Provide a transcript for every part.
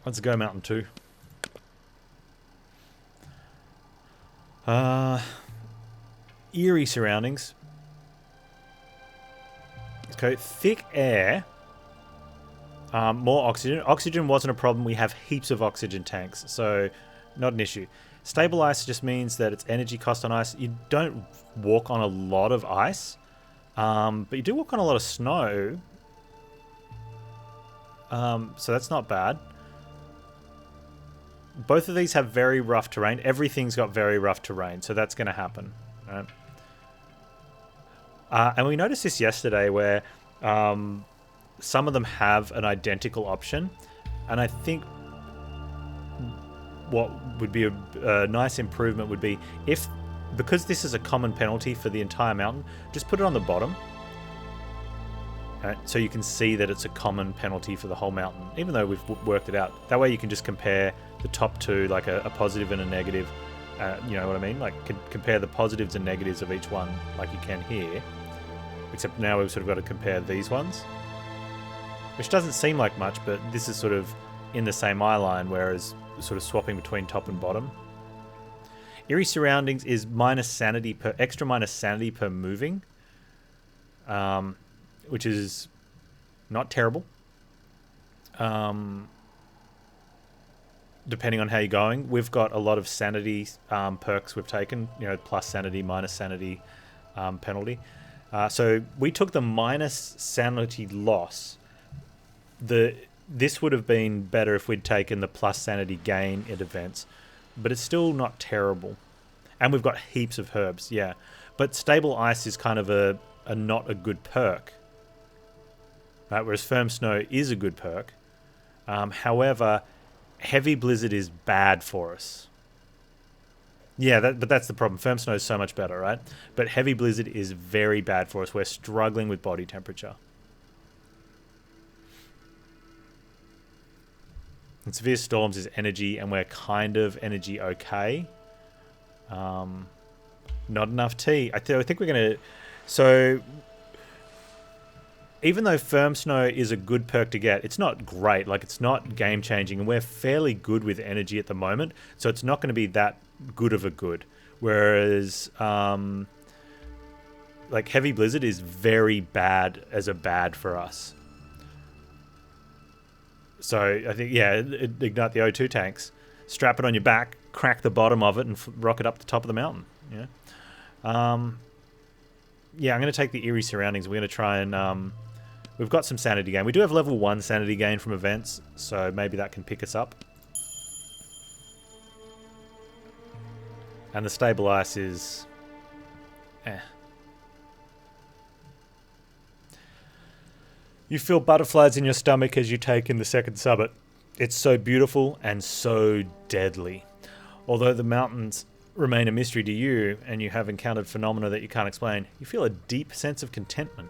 Let's go Mountain 2. Eerie surroundings. Okay, thick air. More oxygen. Oxygen wasn't a problem. We have heaps of oxygen tanks, so not an issue. Stable ice just means that it's energy cost on ice. You don't walk on a lot of ice, but you do walk on a lot of snow. So that's not bad. Both of these have very rough terrain. Everything's got very rough terrain, so that's going to happen. Right? And we noticed this yesterday where some of them have an identical option. And I think what would be a nice improvement would be if, because this is a common penalty for the entire mountain, just put it on the bottom. Right? So you can see that it's a common penalty for the whole mountain, even though we've worked it out. That way you can just compare the top two, like a positive and a negative. You know what I mean? Like compare the positives and negatives of each one, like you can here. Except now we've sort of got to compare these ones, which doesn't seem like much, but this is sort of in the same eye line, whereas sort of swapping between top and bottom. Eerie surroundings is extra minus sanity per moving, which is not terrible. Depending on how you're going, we've got a lot of sanity perks we've taken, you know, plus sanity, minus sanity penalty. So we took the minus sanity loss. This would have been better if we'd taken the plus sanity gain at events, but it's still not terrible. And we've got heaps of herbs, yeah. But stable ice is kind of a not a good perk, right? Whereas firm snow is a good perk. However, heavy blizzard is bad for us. Yeah, but that's the problem. Firm snow is so much better, right? But heavy blizzard is very bad for us. We're struggling with body temperature. And severe storms is energy, and we're kind of energy okay. Not enough tea. I think we're going to... So, even though firm snow is a good perk to get, it's not great. Like, it's not game-changing, and we're fairly good with energy at the moment, so it's not going to be that good of a good. Whereas, like, heavy blizzard is very bad as a bad for us. So I think, yeah, ignite the O2 tanks, strap it on your back, crack the bottom of it, and rock it up the top of the mountain. Yeah, yeah. I'm going to take the eerie surroundings. We're going to try and we've got some sanity gain. We do have level 1 sanity gain from events, so maybe that can pick us up. And the stable ice is, You feel butterflies in your stomach as you take in the second summit. It's so beautiful and so deadly. Although the mountains remain a mystery to you and you have encountered phenomena that you can't explain, you feel a deep sense of contentment.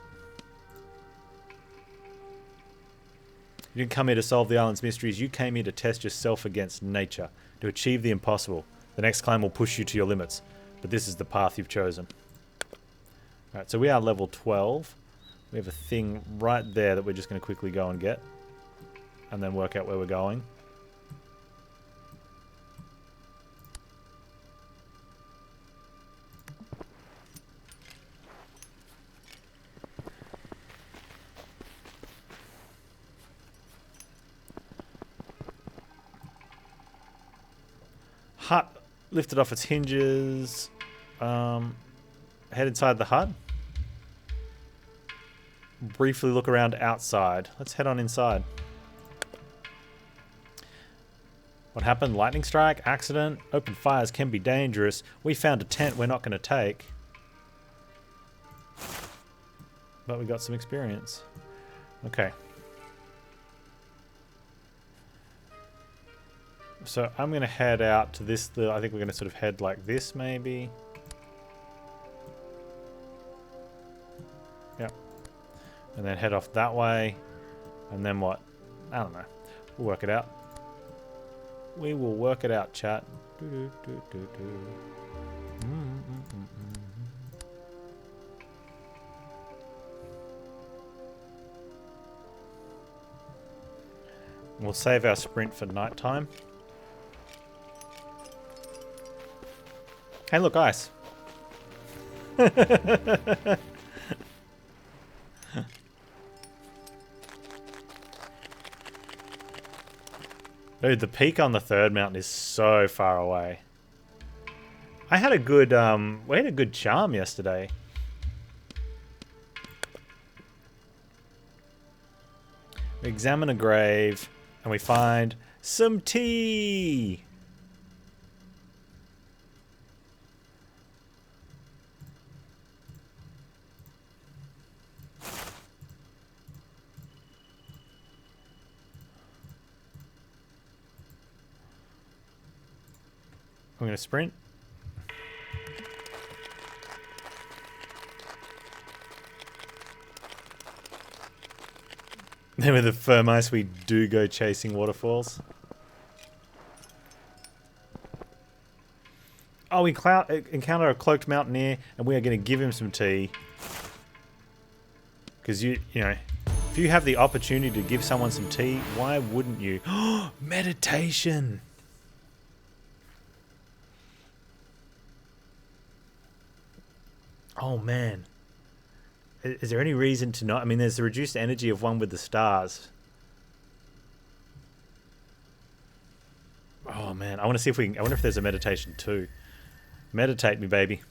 You didn't come here to solve the island's mysteries. You came here to test yourself against nature, to achieve the impossible. The next climb will push you to your limits, but this is the path you've chosen. Alright, so we are level 12. We have a thing right there that we're just going to quickly go and get, and then work out where we're going. Hut lifted off its hinges. Head inside the hut. Briefly look around outside. Let's head on inside. What happened? Lightning strike? Accident? Open fires can be dangerous. We found a tent we're not going to take. But we got some experience. Okay. So I'm going to head out to this. I think we're going to sort of head like this, maybe. Yep. And then head off that way. And then what? I don't know. We'll work it out. We will work it out, chat. We'll save our sprint for nighttime. Hey, look, ice. Dude, the peak on the third mountain is so far away. I had a good, we had a good charm yesterday. We examine a grave, and we find some tea! I'm going to sprint. Then with the firm ice, we do go chasing waterfalls. Oh, we encounter a cloaked mountaineer, and we are going to give him some tea. Because you know, if you have the opportunity to give someone some tea, why wouldn't you? Meditation! Oh man. Is there any reason to not? I mean, there's the reduced energy of one with the stars. Oh man, I want to see if we can, I wonder if there's a meditation too. Meditate me, baby.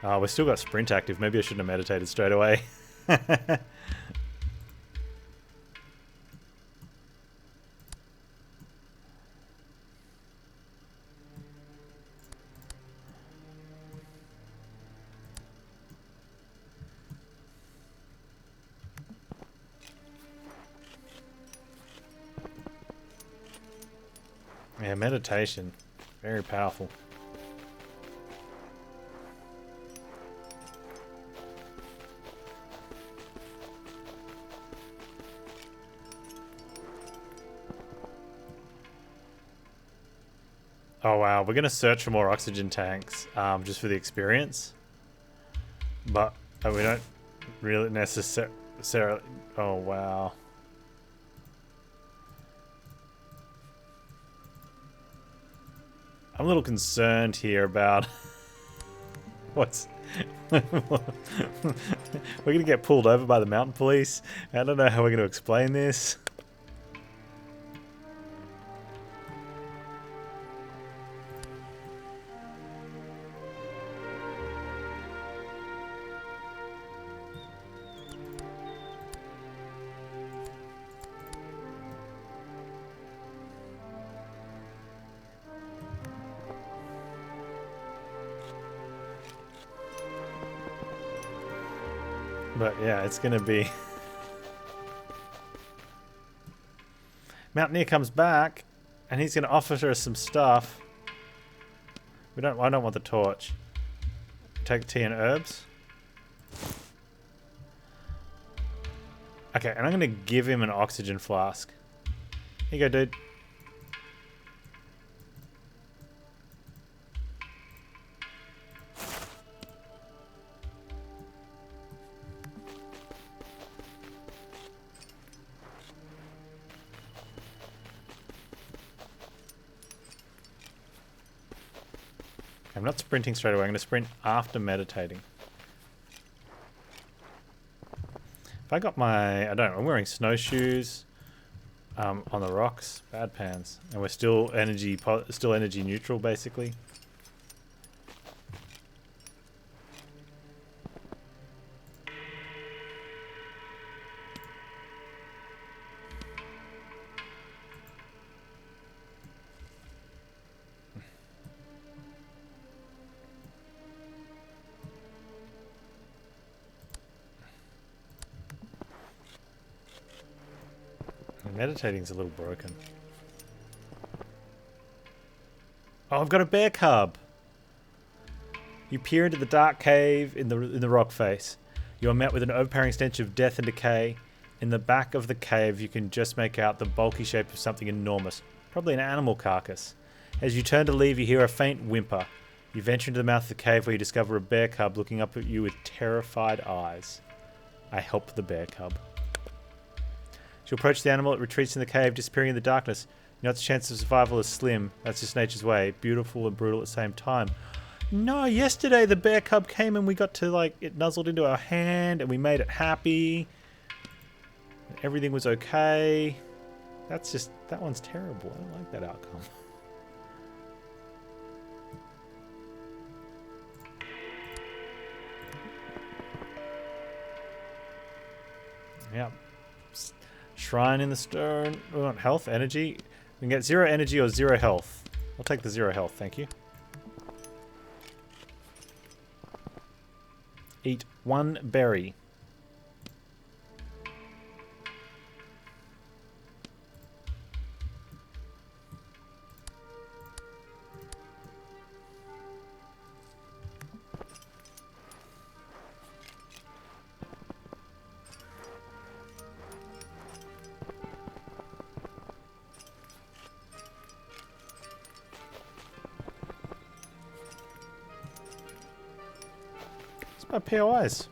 Oh, we've still got sprint active. Maybe I shouldn't have meditated straight away. Yeah, meditation. Very powerful. Oh wow, we're going to search for more oxygen tanks just for the experience. But we don't really necessarily... Oh wow. I'm a little concerned here about what's... We're going to get pulled over by the mountain police. I don't know how we're going to explain this. But yeah, it's gonna be... Mountaineer comes back, and he's gonna offer us some stuff. I don't want the torch. Take tea and herbs. Okay, and I'm gonna give him an oxygen flask. Here you go, dude. I'm not sprinting straight away. I'm going to sprint after meditating. If I got my... I don't know. I'm wearing snowshoes on the rocks. Bad Panz. And we're still energy neutral, basically. Meditating's a little broken. Oh, I've got a bear cub. You peer into the dark cave in the rock face. You are met with an overpowering stench of death and decay. In the back of the cave, you can just make out the bulky shape of something enormous, probably an animal carcass. As you turn to leave, you hear a faint whimper. You venture into the mouth of the cave where you discover a bear cub looking up at you with terrified eyes. I help the bear cub. She'll approach the animal, it retreats in the cave, disappearing in the darkness. You know, its chance of survival is slim. That's just nature's way. Beautiful and brutal at the same time. No, yesterday the bear cub came and we got to, like, it nuzzled into our hand and we made it happy. Everything was okay. That's just, that one's terrible. I don't like that outcome. Yeah. Shrine in the stone. We want health, energy. We can get 0 energy or 0 health. I'll take the 0 health, thank you. Eat 1 berry. My POIs.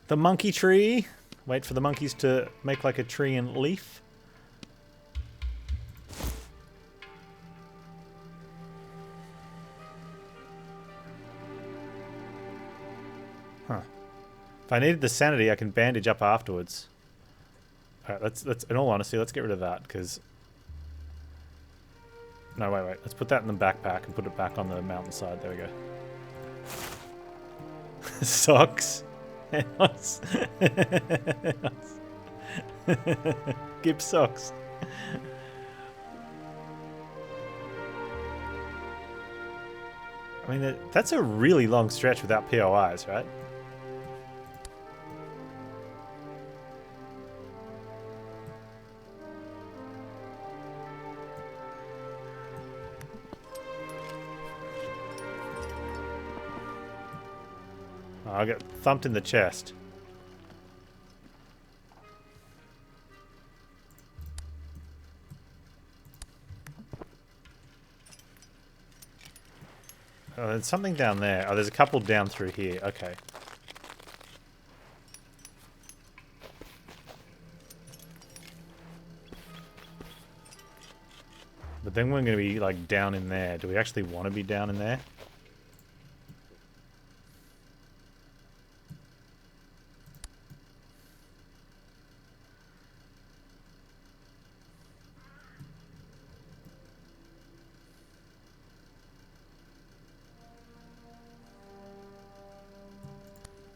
The monkey tree. Wait for the monkeys to make like a tree and leaf. Huh. If I needed the sanity, I can bandage up afterwards. Alright, let's in all honesty, let's get rid of that, because... No, wait. Let's put that in the backpack and put it back on the mountainside. There we go. Socks. Give socks. I mean, that's a really long stretch without POIs, right? I'll get thumped in the chest. Oh, there's something down there. Oh, there's a couple down through here. Okay. But then we're going to be, like, down in there. Do we actually want to be down in there?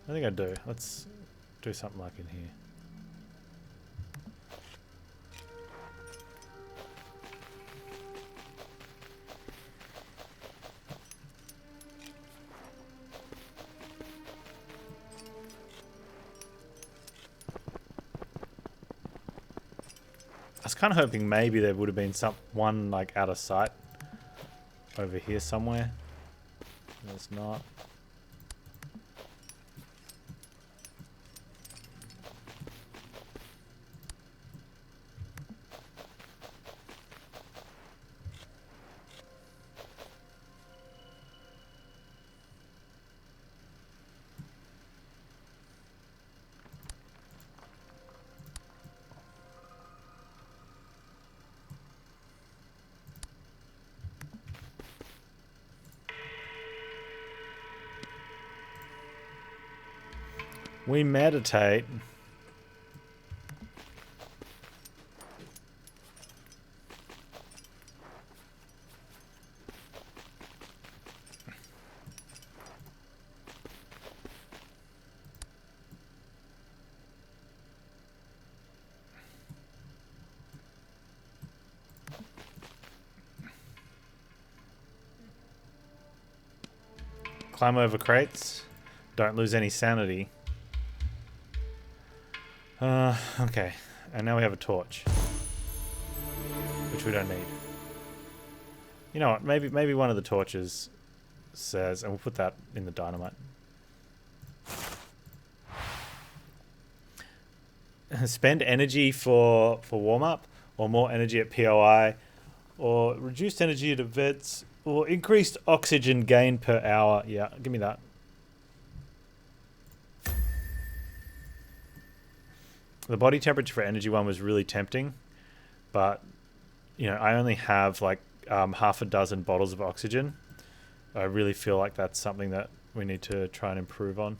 I think I do. Let's do something like in here. I was kind of hoping maybe there would have been one like out of sight over here somewhere. There's not. We meditate. Climb over crates. Don't lose any sanity. Okay. And now we have a torch. Which we don't need. You know what? Maybe one of the torches says... And we'll put that in the dynamite. Spend energy for warm-up. Or more energy at POI. Or reduced energy at events. Or increased oxygen gain per hour. Yeah, give me that. The body temperature for energy one was really tempting, but you know, I only have like half a dozen bottles of oxygen. I really feel like that's something that we need to try and improve on.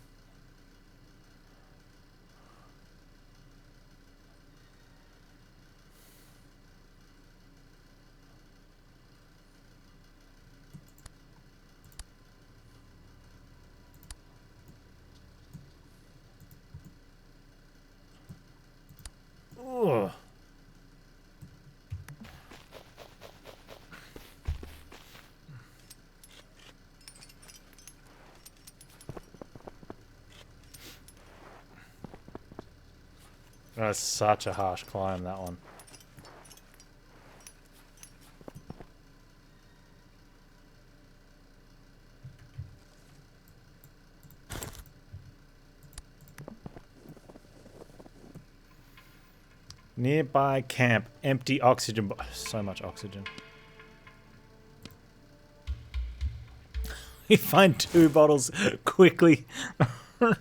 Ugh. That's such a harsh climb, that one. Nearby camp, empty oxygen. So much oxygen. We find 2 bottles quickly. No.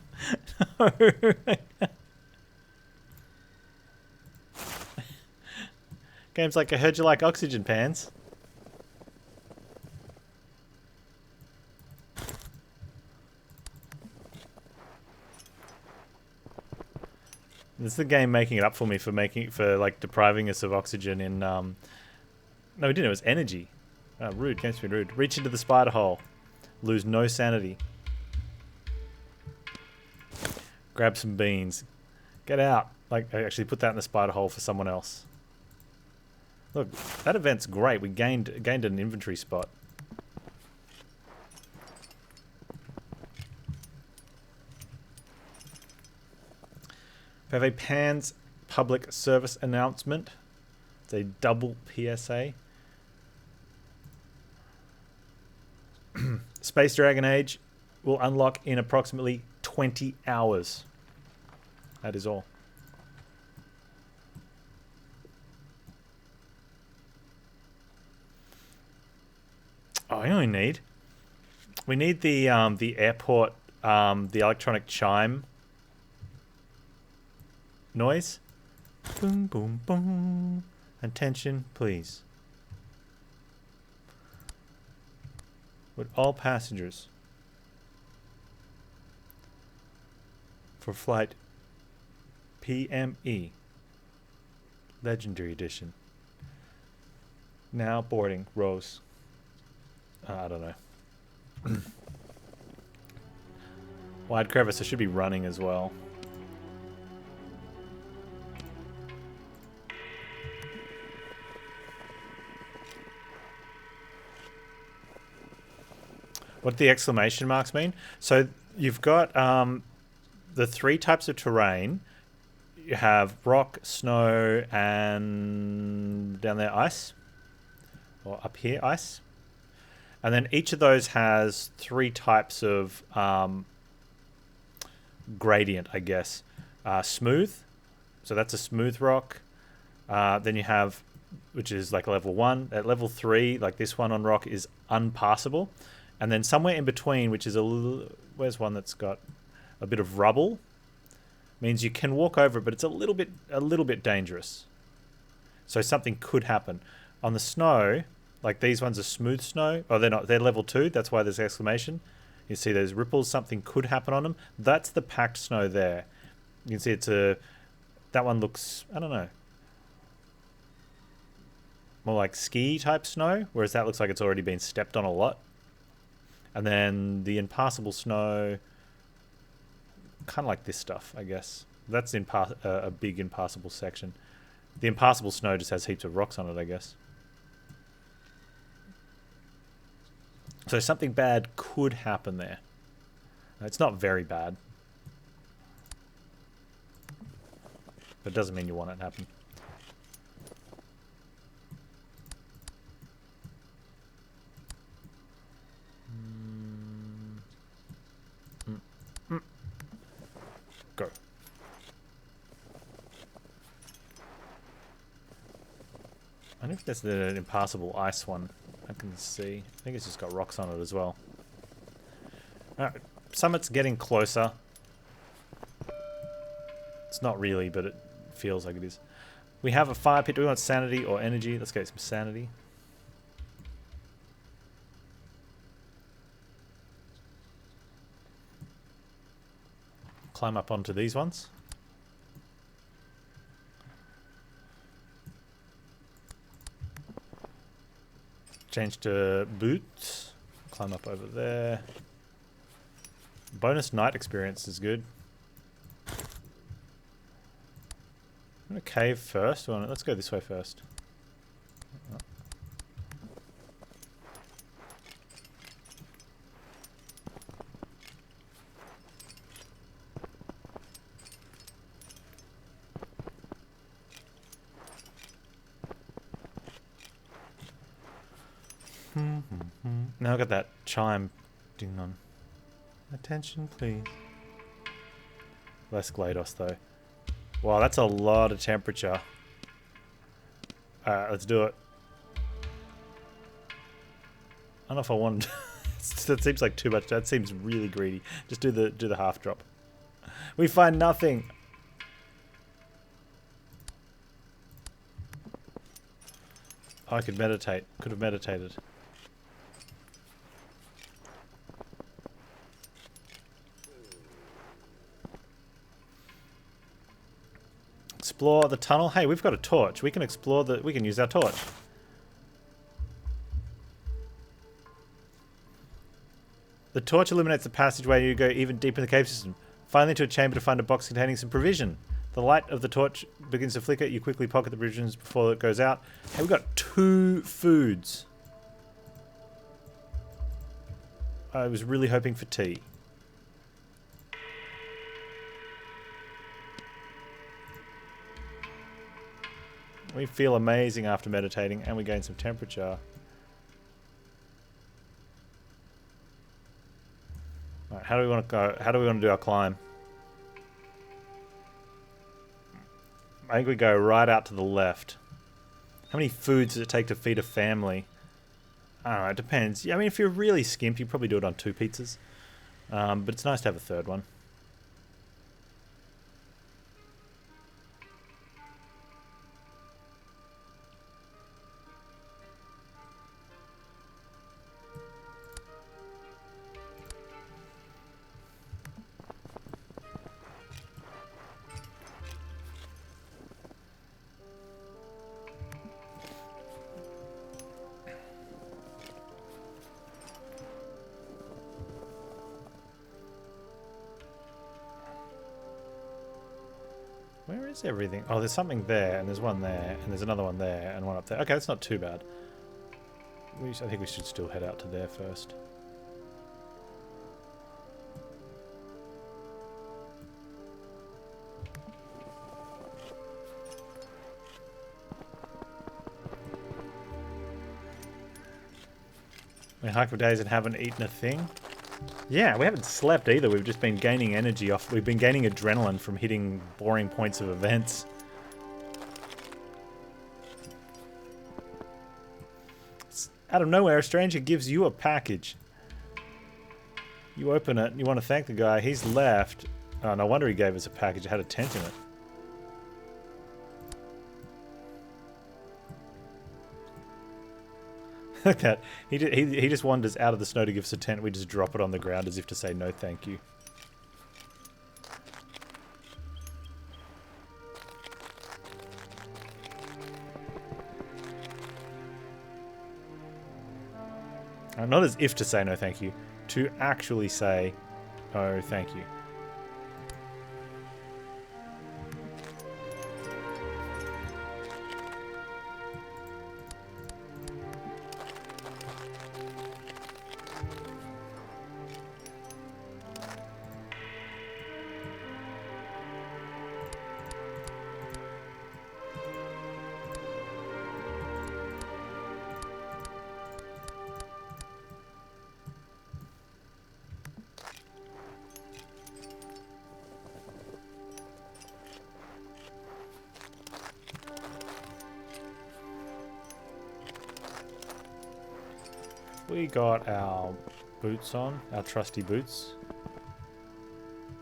Game's like, I heard you like oxygen, Panz. This is the game making it up for me for like depriving us of oxygen in no, we didn't, it was energy. Oh, rude, game's been rude. Reach into the spider hole. Lose no sanity. Grab some beans. Get out. Like, I actually put that in the spider hole for someone else. Look, that event's great. We gained an inventory spot. We have a Panz public service announcement. It's a double PSA. Space Dragon Age will unlock in approximately 20 hours. That is all. Oh, I only need. We need the airport, the electronic chime noise. Boom, boom, boom. Attention, please. Would all passengers for flight PME Legendary Edition now boarding Rose. I don't know. Wide crevice, I should be running as well. What do the exclamation marks mean? So you've got the 3 types of terrain. You have rock, snow, and down there ice. Or up here ice. And then each of those has 3 types of gradient, I guess. Smooth. So that's a smooth rock. Then you have, which is like level 1. At level 3, like this one on rock, is unpassable. And then somewhere in between, which is a little... Where's one that's got a bit of rubble? Means you can walk over it, but it's a little bit dangerous. So something could happen. On the snow, like these ones are smooth snow. Oh, they're not. They're level 2. That's why there's exclamation. You see those ripples. Something could happen on them. That's the packed snow there. You can see it's a... That one looks... I don't know. More like ski type snow. Whereas that looks like it's already been stepped on a lot. And then the impassable snow, kind of like this stuff, I guess. That's a big impassable section. The impassable snow just has heaps of rocks on it, I guess. So something bad could happen there. It's not very bad. But it doesn't mean you want it to happen. Go. I wonder if there's the impassable ice one. I can see. I think it's just got rocks on it as well. Alright, Summit's getting closer. It's not really, but feels like it is. We have a fire pit. Do we want sanity or energy? Let's get some sanity. Climb up onto these ones. Change to boots. Climb up over there. Bonus night experience is good. I'm gonna cave first. Let's go this way first. Now I got that chime ding on. Attention, please. Less GLaDOS though. Wow, that's a lot of temperature. Alright, let's do it. I don't know if I want. That seems like too much. That seems really greedy. Just do the half drop. We find nothing. Oh, I could meditate. Could have meditated. Explore the tunnel. Hey, we've got a torch. We can explore the. We can use our torch. The torch illuminates the passageway. You go even deeper in the cave system. Finally, to a chamber to find a box containing some provision. The light of the torch begins to flicker. You quickly pocket the provisions before it goes out. Hey, we've got 2 foods. I was really hoping for tea. We feel amazing after meditating, and we gain some temperature. Alright, how do we want to go? How do we want to do our climb? I think we go right out to the left. How many foods does it take to feed a family? I don't know, it depends. Yeah, I mean, if you're really skimp, you probably do it on 2 pizzas. But it's nice to have a third one. Where is everything? Oh, there's something there, and there's one there, and there's another one there, and one up there. Okay, that's not too bad. I think we should still head out to there first. We hike for days and haven't eaten a thing. Yeah, we haven't slept either. We've just been gaining energy off. We've been gaining adrenaline from hitting boring points of events. Out of nowhere, a stranger gives you a package. You open it, and you want to thank the guy. He's left. Oh, no wonder he gave us a package. It had a tent in it. Look at that. He just wanders out of the snow to give us a tent. We just drop it on the ground as if to say no thank you. Not as if to say no thank you. To actually say oh thank you. We got our boots on, our trusty boots.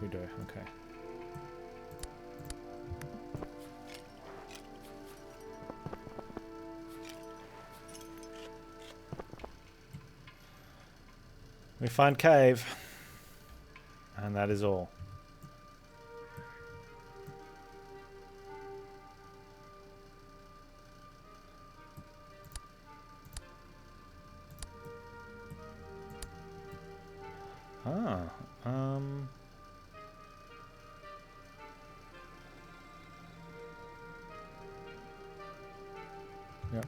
We do, okay. We find cave. And that is all. Ah, yep.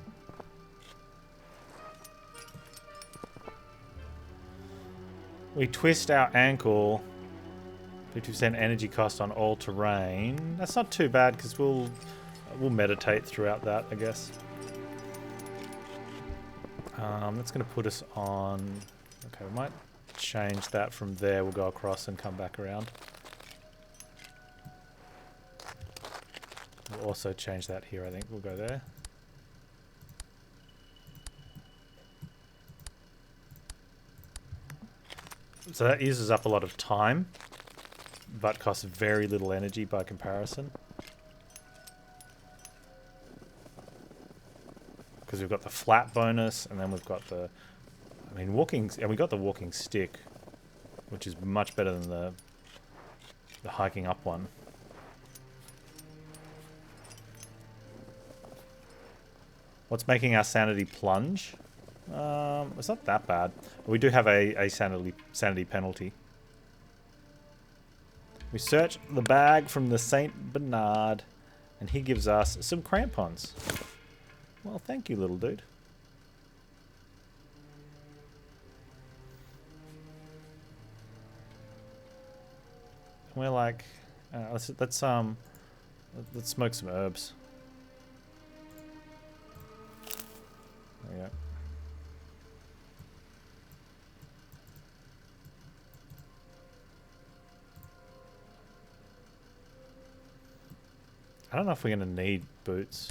We twist our ankle. 50% energy cost on all terrain. That's not too bad because we'll meditate throughout that, I guess. That's going to put us on. Okay, we might change that from there. We'll go across and come back around. We'll also change that here. I think we'll go there. So that uses up a lot of time, but costs very little energy by comparison. Because we've got the flat bonus, and then we've got the, I mean, walking, and we got the walking stick, which is much better than the hiking up one. What's making our sanity plunge? It's not that bad. We do have a sanity penalty. We search the bag from the Saint Bernard, and he gives us some crampons. Well, thank you, little dude. We're like, let's smoke some herbs. There we go. I don't know if we're going to need boots.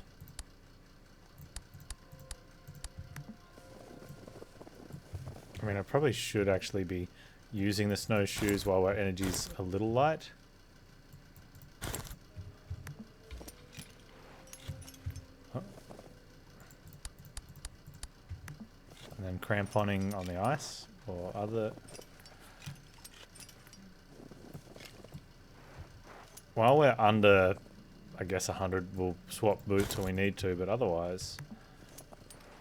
I mean, I probably should actually be using the snowshoes while our energy's a little light. Oh. And then cramponing on the ice or other. While we're under, I guess 100, we'll swap boots when we need to, but otherwise...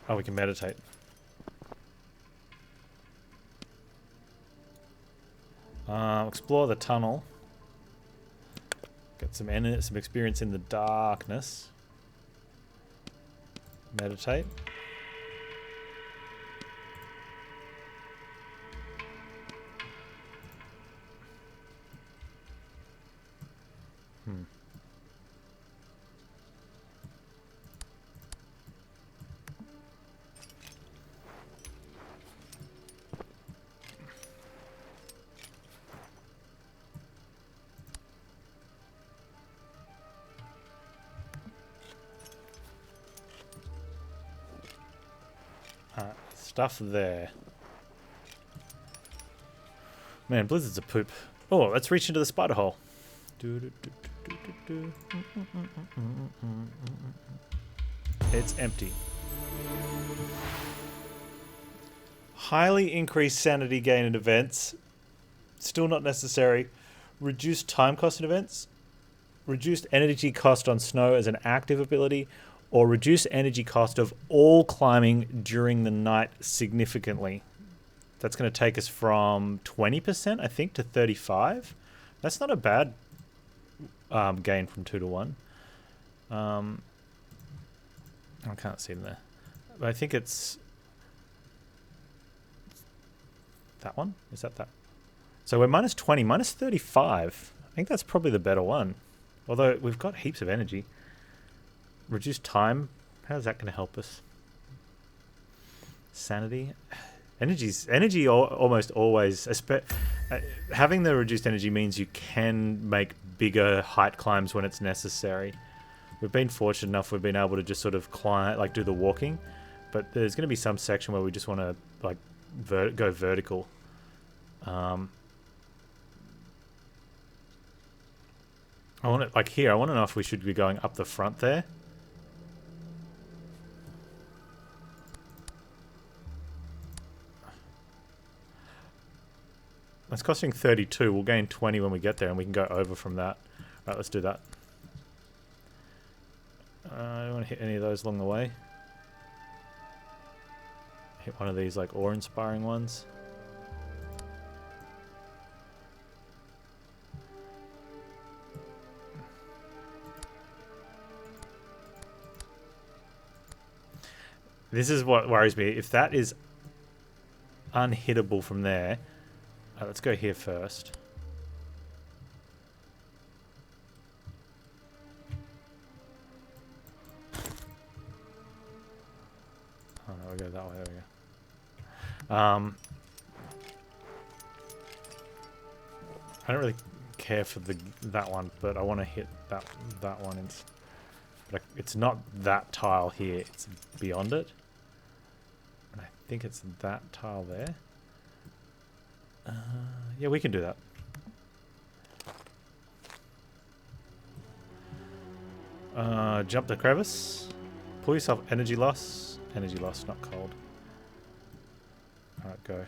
Oh, we can meditate. Explore the tunnel. Get some experience in the darkness. Meditate. Stuff there. Man, blizzards are poop. Oh, let's reach into the spider hole. It's empty. Highly increased sanity gain in events. Still not necessary. Reduced time cost in events. Reduced energy cost on snow as an active ability. Or reduce energy cost of all climbing during the night significantly. That's going to take us from 20%, I think, to 35%. That's not a bad gain from 2 to 1. I can't see them there. But I think it's... that one? Is that? So we're minus 20, minus 35. I think that's probably the better one. Although we've got heaps of energy. Reduced time. How's that going to help us? Sanity. Energy almost always. Having the reduced energy means you can make bigger height climbs when it's necessary. We've been fortunate enough we've been able to just sort of climb, like do the walking, but there's going to be some section where we just want to like go vertical. I want it like here. I want to know if we should be going up the front there. It's costing 32. We'll gain 20 when we get there, and we can go over from that. Right, let's do that. I don't want to hit any of those along the way. Hit one of these like awe-inspiring ones. This is what worries me. If that is unhittable from there, let's go here first. Oh no, we go that way. There we go. I don't really care for that one, but I want to hit that one. But it's not that tile here. It's beyond it. And I think it's that tile there. Yeah, we can do that. Jump the crevice. Pull yourself energy loss. Energy loss, not cold. Alright, go.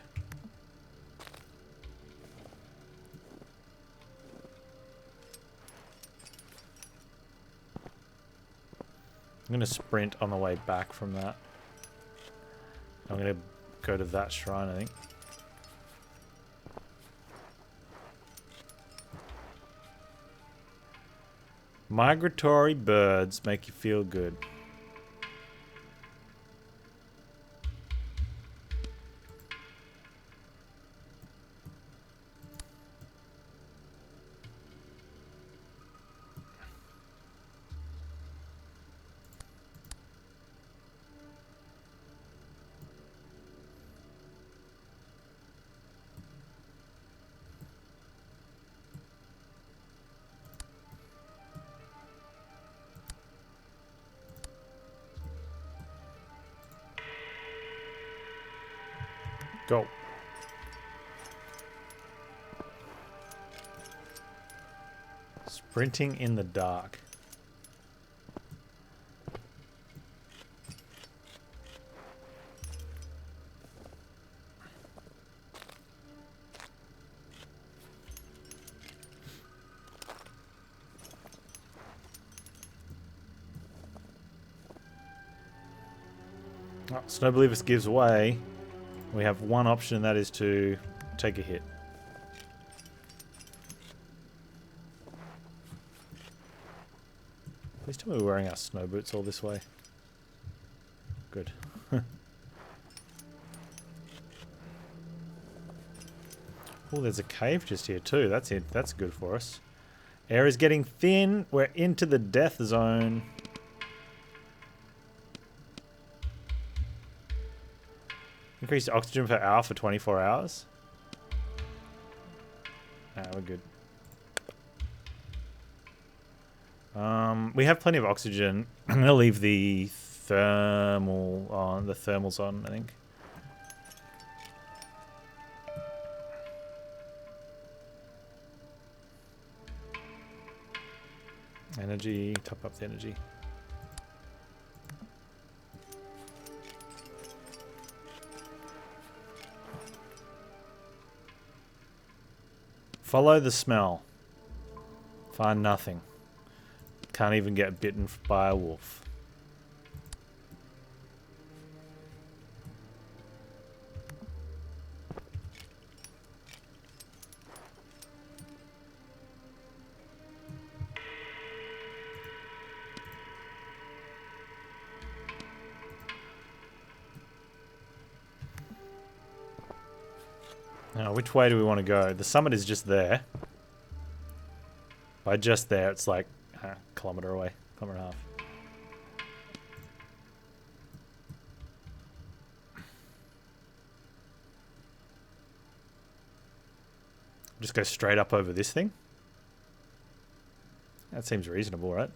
I'm going to sprint on the way back from that. I'm going to go to that shrine, I think. Migratory birds make you feel good. Go. Sprinting in the dark. Oh, Snow Believers gives way. We have one option, and that is to take a hit. Please tell me we're wearing our snow boots all this way. Good. Oh, there's a cave just here too. That's it. That's good for us. Air is getting thin. We're into the death zone. Increased oxygen per hour for 24 hours. Ah, we're good. We have plenty of oxygen. I'm gonna leave the thermal on. The thermals on, I think. Energy. Top up the energy. Follow the smell. Find nothing. Can't even get bitten by a wolf. Now, which way do we want to go? The summit is just there. By just there, it's like a kilometer away. Kilometer and a half. Just go straight up over this thing? That seems reasonable, right?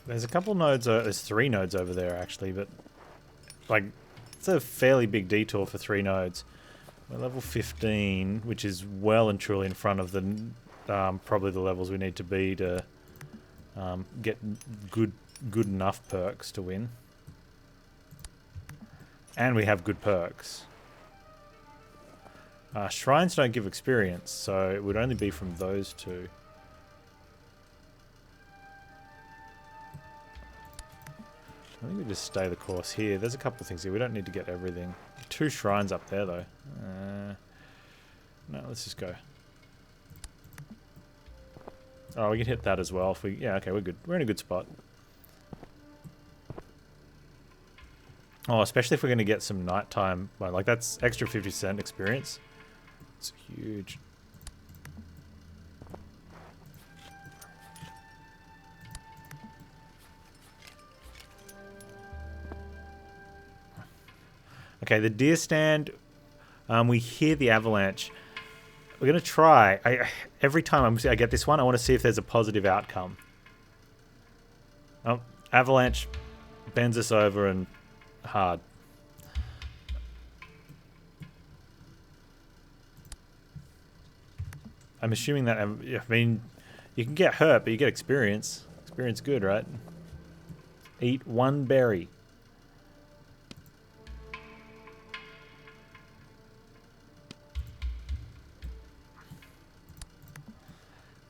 There's a couple nodes, there's 3 nodes over there actually, but like it's a fairly big detour for 3 nodes. We're level 15, which is well and truly in front of the probably the levels we need to be to get good enough perks to win. And we have good perks. Shrines don't give experience, so it would only be from those 2. I think we just stay the course here. There's a couple of things here. We don't need to get everything. 2 shrines up there, though. No, let's just go. Oh, we can hit that as well. If we, yeah, okay, we're good. We're in a good spot. Oh, especially if we're going to get some nighttime. Like, that's extra 50% experience. It's huge. Okay, the deer stand, we hear the avalanche. We're going to try. Every time I get this one, I want to see if there's a positive outcome. Oh, avalanche bends us over and hard. I'm assuming that, I mean, you can get hurt, but you get experience. Experience good, right? Eat 1 berry.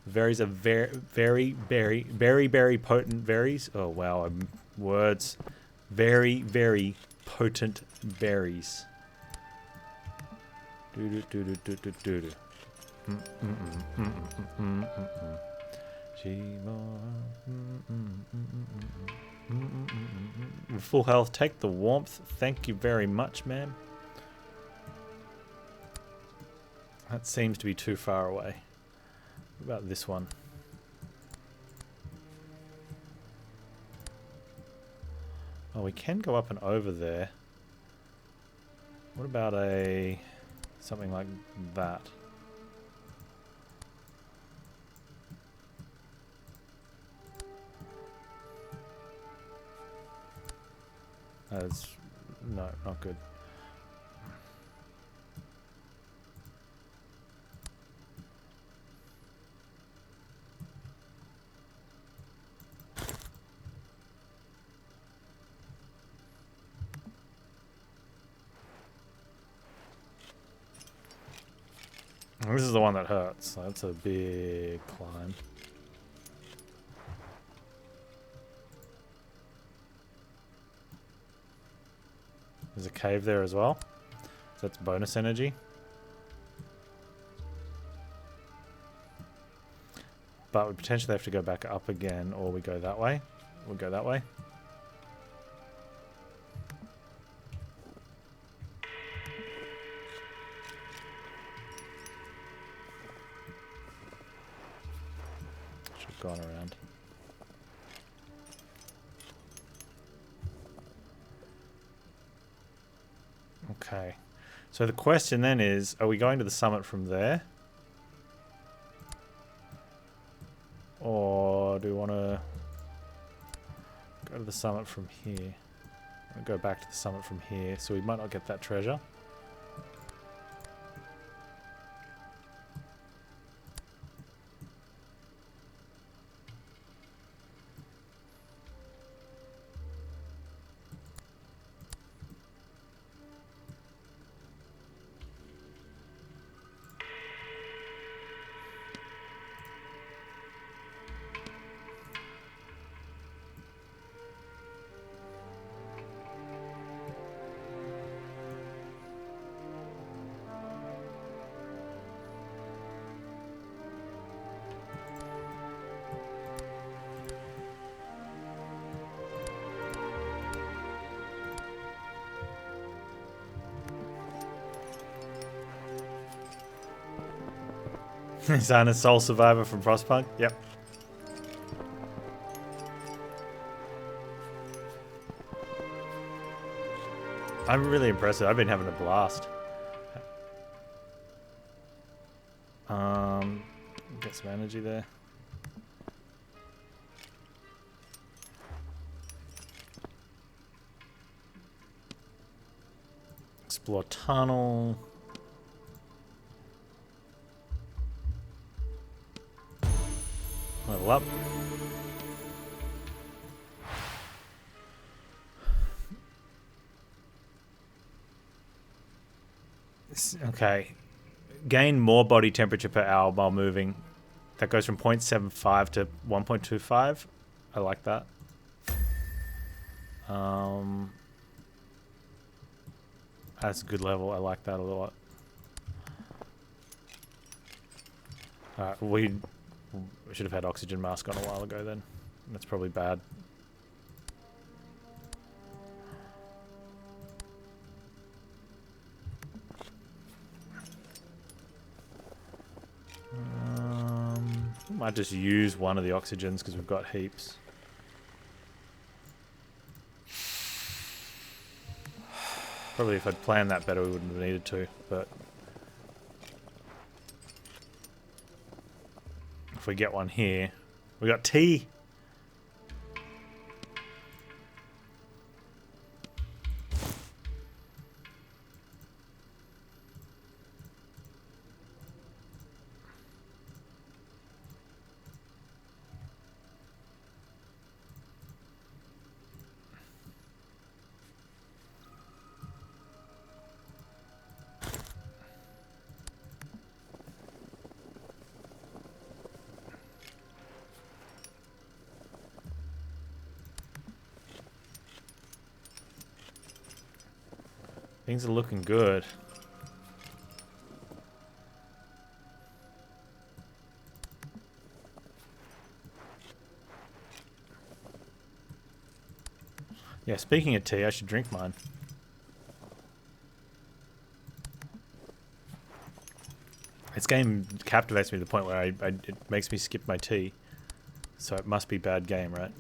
Berries are very potent berries. Oh wow, words. Very potent berries. Full health. Take the warmth. Thank you very much, ma'am. That seems to be too far away. What about this one? Oh, we can go up and over there. What about something like that? That's no, not good. This is the one that hurts. That's a big climb. There's a cave there as well. So that's bonus energy. But we potentially have to go back up again, or we go that way. We'll go that way. Should have gone around. Okay. So the question then is, are we going to the summit from there? Or do we want to go to the summit from here? I'll go back to the summit from here, so we might not get that treasure. Is that a soul survivor from Frostpunk? Yep. I'm really impressed. I've been having a blast. Get some energy there. Explore tunnel. Level up. Okay. Gain more body temperature per hour while moving. That goes from 0.75 to 1.25. I like that. That's a good level. I like that a lot. Alright, we should have had oxygen mask on a while ago then. That's probably bad. Might just use one of the oxygens because we've got heaps. Probably if I'd planned that better we wouldn't have needed to, but if we get one here, we got tea. Things are looking good. Yeah, speaking of tea, I should drink mine. This game captivates me to the point where it makes me skip my tea. So it must be a bad game, right?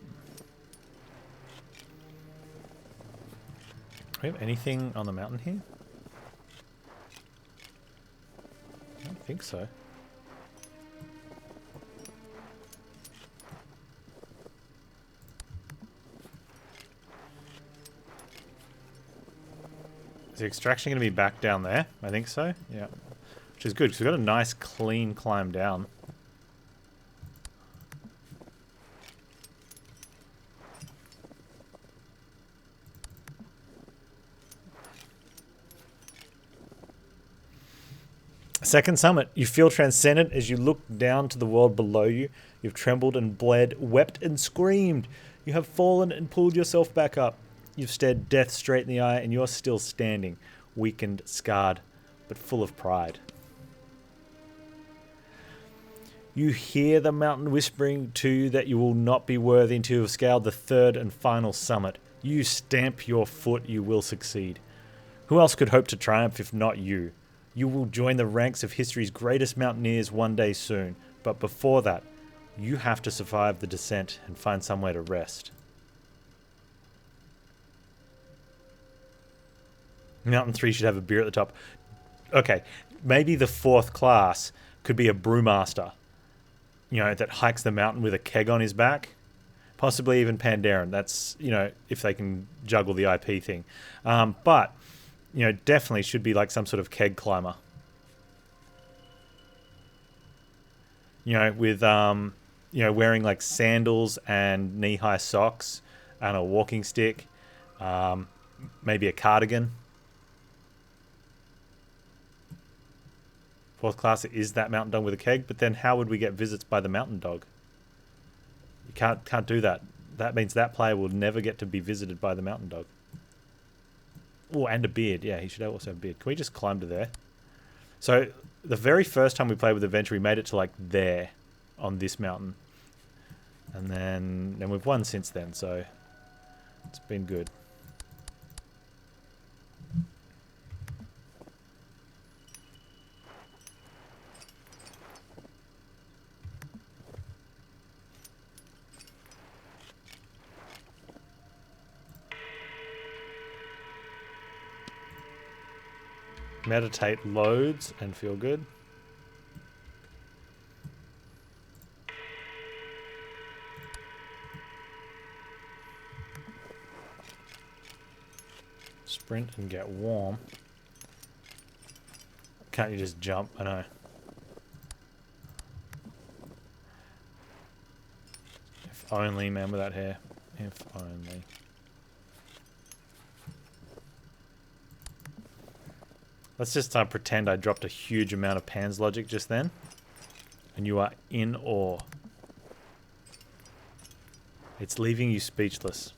Do we have anything on the mountain here? I don't think so. Is the extraction going to be back down there? I think so. Yeah. Which is good because we've got a nice clean climb down. Second summit. You feel transcendent as you look down to the world below you. You've trembled and bled, wept and screamed. You have fallen and pulled yourself back up. You've stared death straight in the eye and you're still standing, weakened, scarred, but full of pride. You hear the mountain whispering to you that you will not be worthy until you have scaled the third and final summit. You stamp your foot, you will succeed. Who else could hope to triumph if not you? You will join the ranks of history's greatest mountaineers one day soon, but before that, you have to survive the descent and find somewhere to rest. Mountain 3 should have a beer at the top. Okay, maybe the fourth class could be a brewmaster, you know, that hikes the mountain with a keg on his back. Possibly even Pandaren. That's, you know, if they can juggle the IP thing. But you know, definitely should be like some sort of keg climber. You know, with, you know, wearing like sandals and knee-high socks and a walking stick. Maybe a cardigan. Fourth class is that mountain dog with a keg, but then how would we get visits by the mountain dog? You can't do that. That means that player will never get to be visited by the mountain dog. Oh, and a beard. Yeah, he should also have a beard. Can we just climb to there? So, the very first time we played with Adventure, we made it to, like, there on this mountain. And then we've won since then, so it's been good. Meditate loads and feel good. Sprint and get warm. Can't you just jump? I know. If only, man without hair. If only. Let's just pretend I dropped a huge amount of Panz logic just then. And you are in awe. It's leaving you speechless.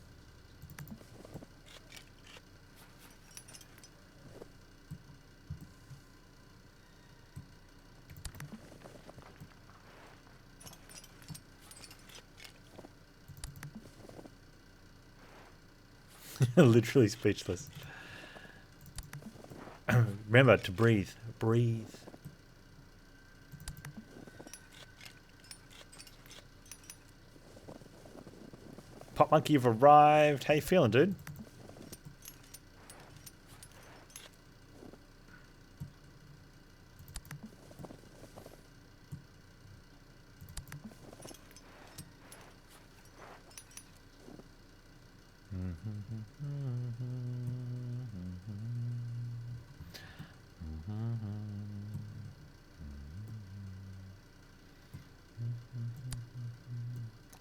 Literally speechless. Remember to breathe. Breathe. Pop Monkey, you've arrived. How you feeling, dude?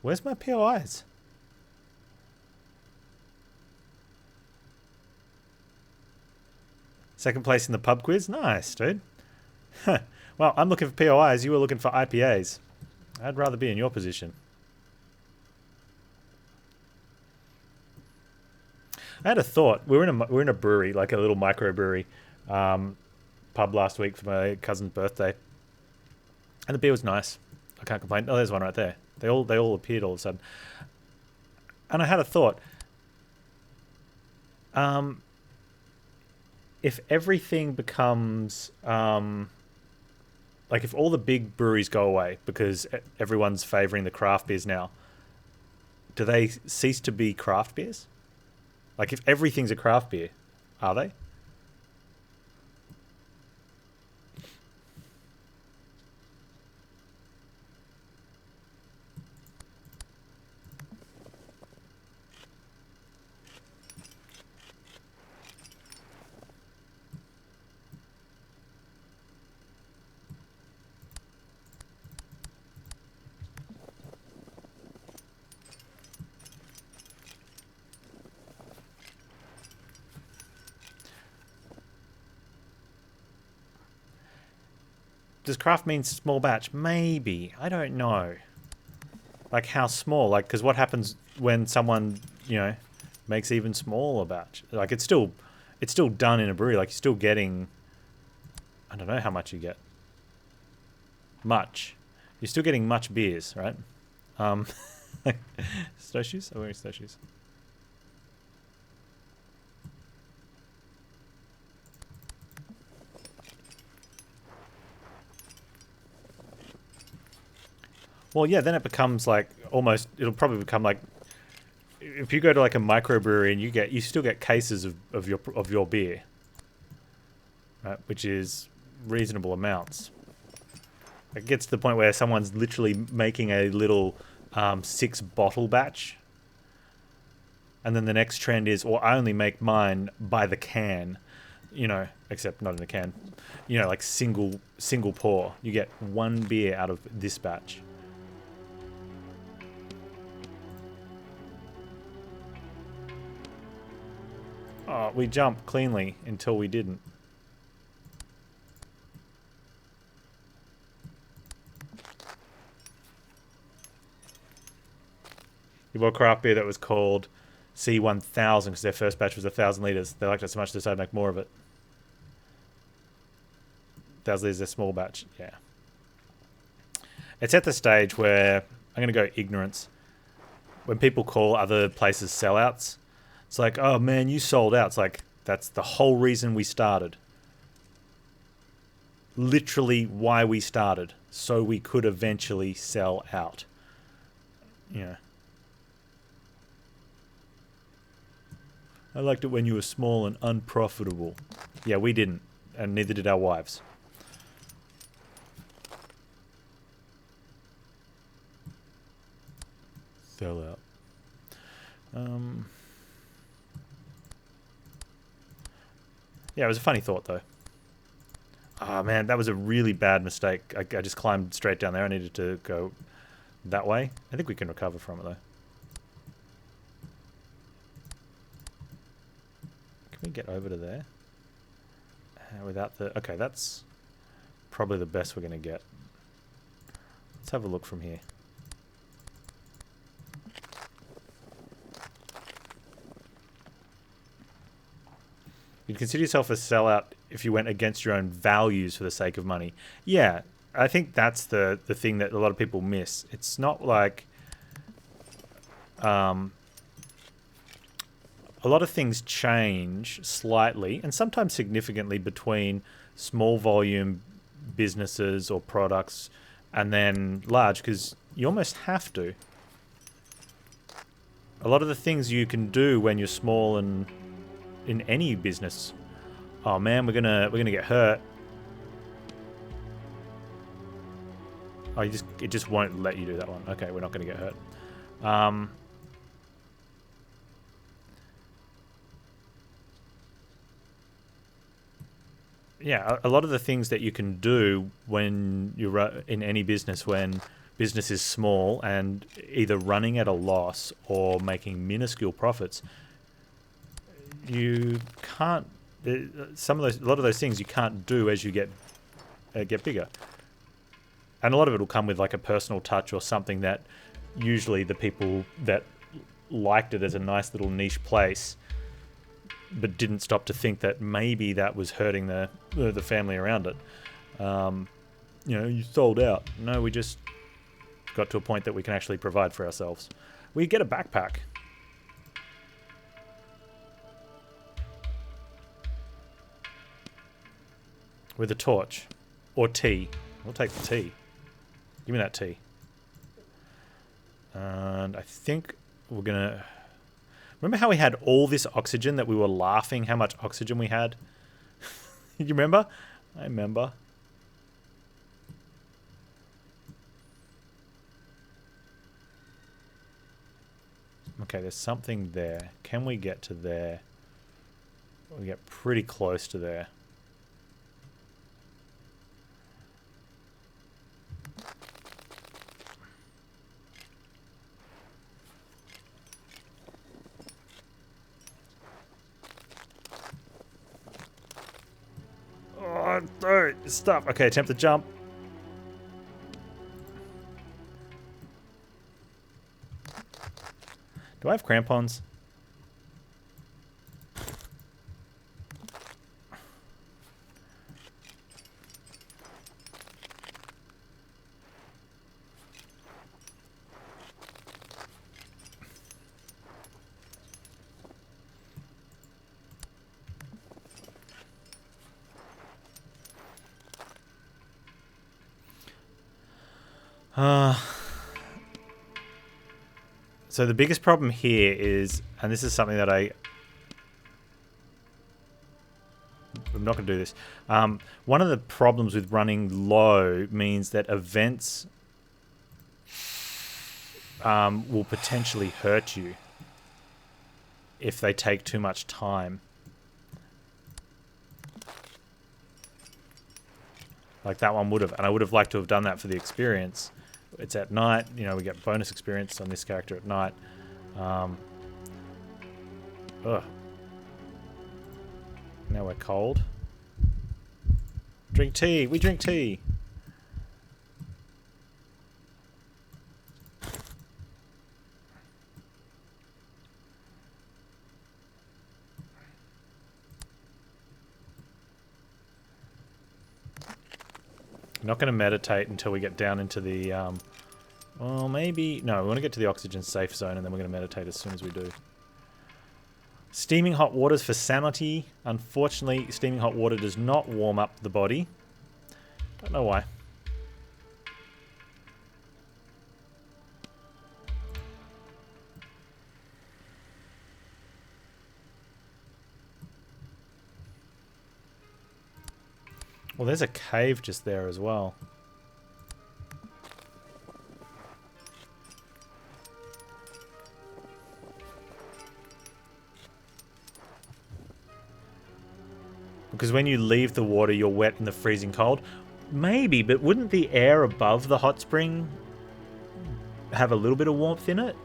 Where's my POIs? Second place in the pub quiz? Nice, dude. Well, I'm looking for POIs. You were looking for IPAs. I'd rather be in your position. I had a thought. We're in a brewery, like a little microbrewery pub last week for my cousin's birthday, and the beer was nice. I can't complain. Oh, there's one right there. They all appeared all of a sudden, and I had a thought. If everything becomes like if all the big breweries go away because everyone's favouring the craft beers now, do they cease to be craft beers? Like if everything's a craft beer, are they? Does craft mean small batch? Maybe. I don't know. Like how small? Like, because what happens when someone, you know, makes even smaller batch? Like it's still done in a brewery. Like you're still getting, I don't know how much you get. Much. You're still getting much beers, right? Snowshoes? I'm wearing snowshoes. Well, yeah, then it becomes like almost. It'll probably become like if you go to like a microbrewery and you still get cases of your beer, right? Which is reasonable amounts. It gets to the point where someone's literally making a little 6-bottle batch, and then the next trend is, well, I only make mine by the can, you know, except not in a can, you know, like single pour. You get one beer out of this batch. Oh, we jumped cleanly until we didn't. You bought craft beer that was called C1000 because their first batch was 1,000 litres. They liked it so much they decided to make more of it. 1,000 litres is a small batch, yeah. It's at the stage where, I'm going to go ignorance, when people call other places sellouts, it's like, oh man, you sold out. It's like, that's the whole reason we started. Literally why we started. So we could eventually sell out. Yeah. I liked it when you were small and unprofitable. Yeah, we didn't. And neither did our wives. Sell out. Yeah, it was a funny thought, though. Oh man, that was a really bad mistake. I just climbed straight down there. I needed to go that way. I think we can recover from it though. Can we get over to there? Without the... Okay, that's probably the best we're going to get. Let's have a look from here. You'd consider yourself a sellout if you went against your own values for the sake of money. Yeah, I think that's the thing that a lot of people miss. It's not like... a lot of things change slightly and sometimes significantly between small volume businesses or products and then large, because you almost have to. A lot of the things you can do when you're small and in any business. Oh man, we're gonna get hurt. Oh, it just won't let you do that one. Okay, we're not gonna get hurt. Yeah, a lot of the things that you can do when you're in any business, when business is small and either running at a loss or making minuscule profits, you can't. A lot of those things you can't do as you get bigger, and a lot of it will come with like a personal touch or something that usually the people that liked it as a nice little niche place, but didn't stop to think that maybe that was hurting the family around it. You sold out. No, we just got to a point that we can actually provide for ourselves. We get a backpack. With a torch. Or tea. We'll take the tea. Give me that tea. And I think we're gonna... Remember how we had all this oxygen that we were laughing how much oxygen we had? You remember? I remember. Okay, there's something there. Can we get to there? We get pretty close to there. Oh, no, stop. Okay, attempt to jump. Do I have crampons? So the biggest problem here is, and this is something that I'm not going to do this. One of the problems with running low means that events will potentially hurt you if they take too much time. Like that one would have, and I would have liked to have done that for the experience. It's at night, you know, we get bonus experience on this character at night. Ugh. Now we're cold. Drink tea. We drink tea. I'm not going to meditate until we get down into the... well, maybe... No, we want to get to the oxygen safe zone and then we're going to meditate as soon as we do. Steaming hot waters for sanity. Unfortunately, steaming hot water does not warm up the body. Don't know why. Well, there's a cave just there as well. Because when you leave the water, you're wet in the freezing cold. Maybe, but wouldn't the air above the hot spring have a little bit of warmth in it?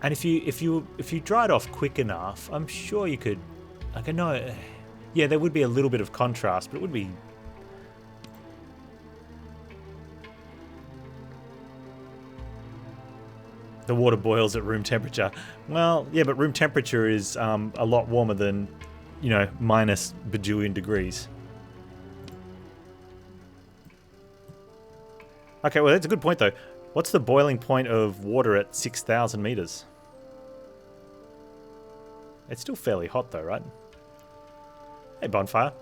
And if you dried off quick enough, I'm sure you could. Like I know, yeah, there would be a little bit of contrast, but it would be. The water boils at room temperature. Well, yeah, but room temperature is a lot warmer than, you know, minus bajillion degrees. Okay, well, that's a good point, though. What's the boiling point of water at 6,000 meters? It's still fairly hot, though, right? Hey, bonfire.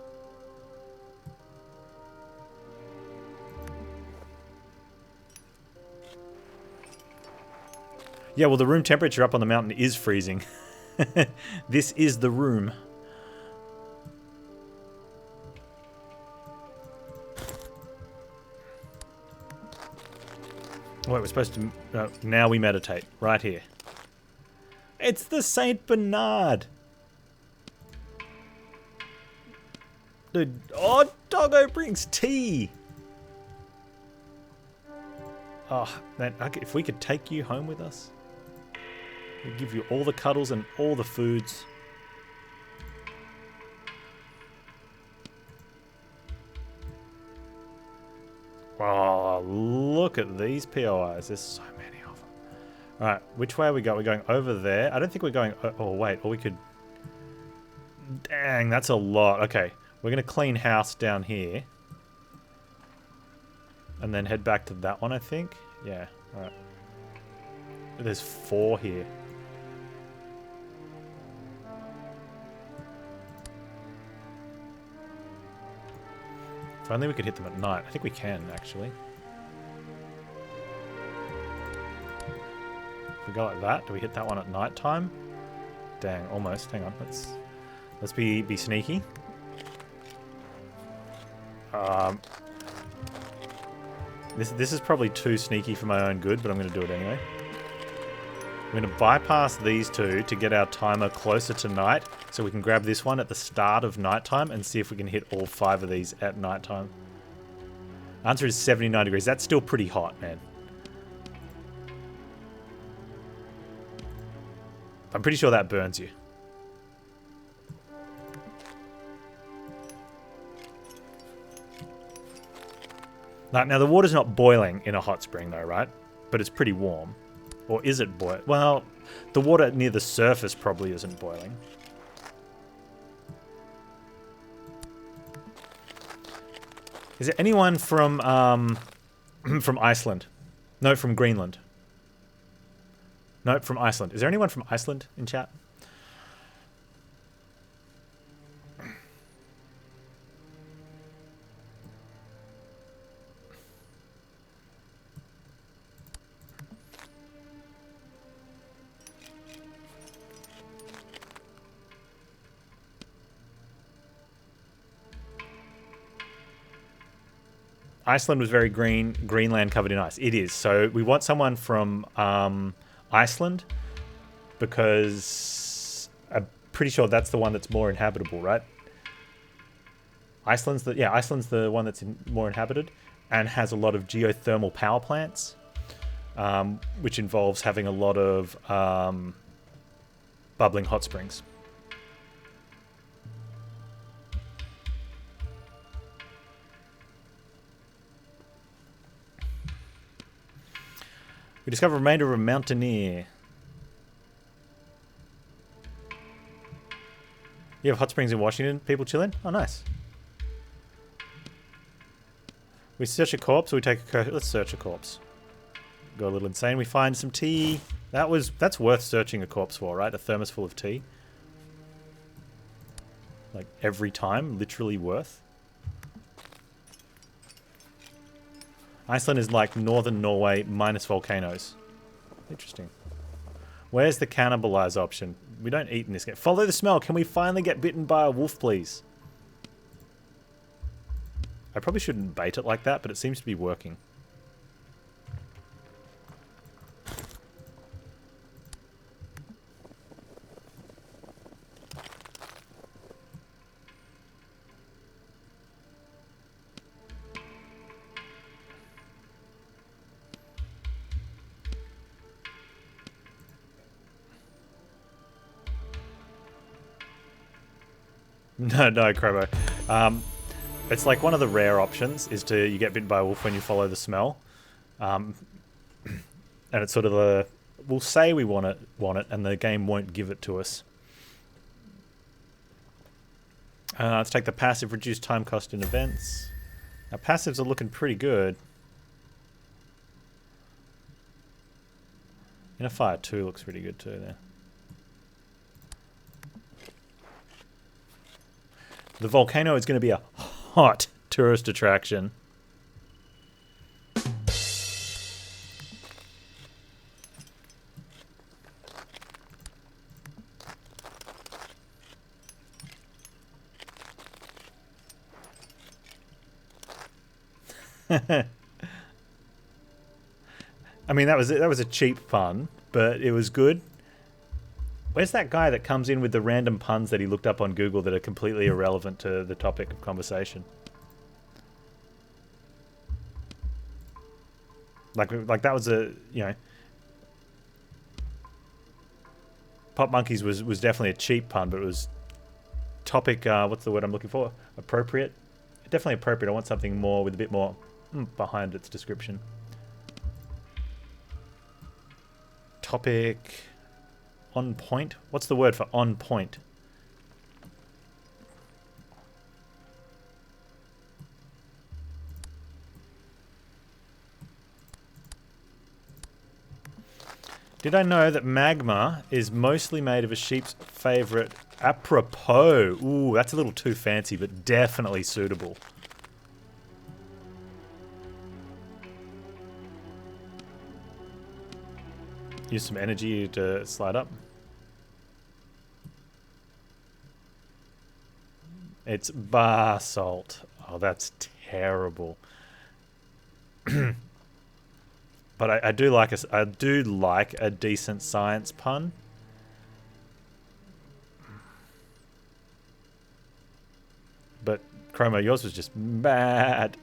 Yeah, well, the room temperature up on the mountain is freezing. This is the room. Wait, we're supposed to... now we meditate. Right here. It's the Saint Bernard! Dude, oh, Doggo brings tea! Oh, man, if we could take you home with us. We'd give you all the cuddles and all the foods. Oh, look at these POIs. There's so many of them. Alright, which way are we going? We're going over there. I don't think we're going... Oh, wait. Or we could... Dang, that's a lot. Okay, we're going to clean house down here. And then head back to that one, I think. Yeah, alright. There's 4 here. If only we could hit them at night. I think we can, actually. If we go like that, do we hit that one at night time? Dang, almost. Hang on, let's be sneaky. This is probably too sneaky for my own good, but I'm going to do it anyway. I'm going to bypass these 2 to get our timer closer to night, so we can grab this one at the start of nighttime and see if we can hit all 5 of these at nighttime. Answer is 79 degrees. That's still pretty hot, man. I'm pretty sure that burns you. Now the water's not boiling in a hot spring though, right? But it's pretty warm. Or is it boiling? Well, the water near the surface probably isn't boiling. Is there anyone from from Iceland? No, from Greenland. No, from Iceland. Is there anyone from Iceland in chat? Iceland was very green, Greenland covered in ice. It is. So we want someone from Iceland because I'm pretty sure that's the one that's more inhabitable, right? Iceland's the one that's more inhabited and has a lot of geothermal power plants, which involves having a lot of bubbling hot springs. We discover a remainder of a mountaineer. You have hot springs in Washington? People chilling? Oh, nice. We search a corpse or we take a... Let's search a corpse. Go a little insane. We find some tea. That's worth searching a corpse for, right? A thermos full of tea. Like, every time. Literally worth. Iceland is like northern Norway minus volcanoes. Interesting. Where's the cannibalize option? We don't eat in this game. Follow the smell. Can we finally get bitten by a wolf, please? I probably shouldn't bait it like that, but it seems to be working. No, Chromo. It's like one of the rare options is you get bitten by a wolf when you follow the smell. And it's sort of we'll say we want it, and the game won't give it to us. Let's take the passive, reduce time cost in events. Our passives are looking pretty good. Inner Fire 2 looks pretty good too there. The volcano is going to be a hot tourist attraction. I mean, that was a cheap pun, but it was good. Where's that guy that comes in with the random puns that he looked up on Google that are completely irrelevant to the topic of conversation? Like that was Pop Monkeys was definitely a cheap pun, but it was topic, what's the word I'm looking for? Appropriate? Definitely appropriate. I want something more with a bit more behind its description. Topic on point? What's the word for on point? Did I know that magma is mostly made of a sheep's favourite apropos? Ooh, that's a little too fancy, but definitely suitable. Use some energy to slide up. It's basalt. Oh, that's terrible. But I do like a decent science pun. But Chromo, yours was just bad.